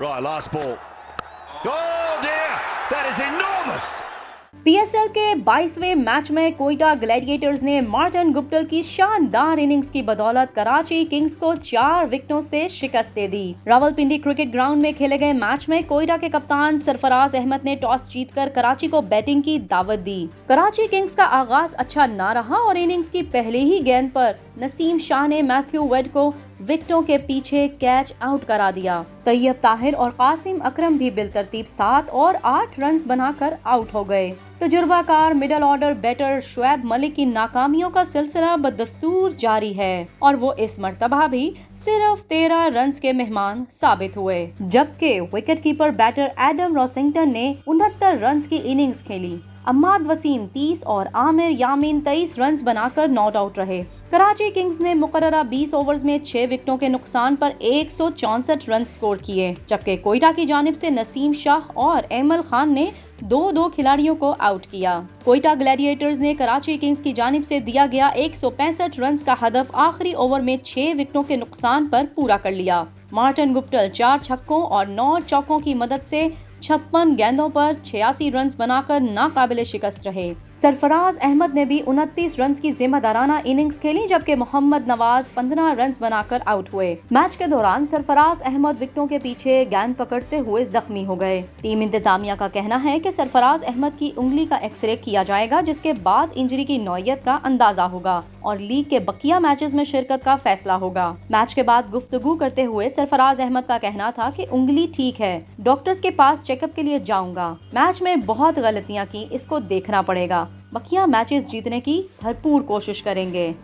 Right, last ball. Oh dear, that is enormous. PSL के 22वें match में Quetta Gladiators ने Martin Guptill की शानदार इनिंग्स की बदौलत कराची किंग्स को 4 विकेटों से शिकस्त दे दी। रावलपिंडी क्रिकेट ग्राउंड में खेले गए मैच में कोयटा के कप्तान सरफराज अहमद ने टॉस जीतकर कराची को बैटिंग की दावत दी। कराची किंग्स का आगाज अच्छा ना रहा और इनिंग्स की पहली ही गेंद पर नसीम शाह ने मैथ्यू वेड को विकेटों के पीछे कैच आउट करा दिया। तैयब ताहिर और कासिम अकरम भी बिलतरतीब 7 और 8 रन बनाकर आउट हो गए। तजुर्बाकार middle order batter Shoaib Malik की नाकामियों का सिलसिला बदस्तूर जारी है और वो इस मर्तबा भी सिर्फ 13 रन के मेहमान साबित हुए, जबकि विकेटकीपर बैटर एडम रॉसिंगटन ने 69 रन की इनिंग्स खेली। अम्माद वसीम 30 और आमिर यामीन 23 रन बनाकर नॉट आउट रहे। कराची किंग्स ने मुकर्ररा 20 ओवर्स में 6 विकेटों के नुकसान पर 164 रन स्कोर किए, जबकि कोयटा की जानिब से नसीम शाह और एमल खान ने 2-2 खिलाड़ियों को आउट किया। कोयटा ग्लैडिएटर्स ने कराची किंग्स की जानिब से दिया गया 165 रन का हदफ आखिरी ओवर में 6 विकेटों के नुकसान पर पूरा कर लिया। मार्टिन गुप्टिल 4 छक्कों और 9 चौकों की मदद से 56 गेंदों पर 86 रन बनाकर नाकाबिले शिकस्त रहे। सरफराज अहमद ने भी 29 रन की जिम्मेदाराना इनिंग्स खेली, जबकि मोहम्मद नवाज 15 रन बनाकर आउट हुए। मैच के दौरान सरफराज अहमद विकेटों के पीछे गेंद पकड़ते हुए जख्मी हो गए। टीम इंतजामिया का कहना है कि सरफराज अहमद की उंगली का एक्सरे किया जाएगा, जिसके बाद इंजरी की नौयत का अंदाजा होगा और लीग के बकिया मैचेस में शिरकत का फैसला होगा। मैच के बाद गुफ्तगू करते हुए सरफराज अहमद का कहना था कि उंगली ठीक है, डॉक्टर्स के पास चेकअप के लिए जाऊंगा। मैच में बहुत गलतियां की, इसको देखना पड़ेगा। बकिया मैचेस जीतने की भरपूर कोशिश करेंगे।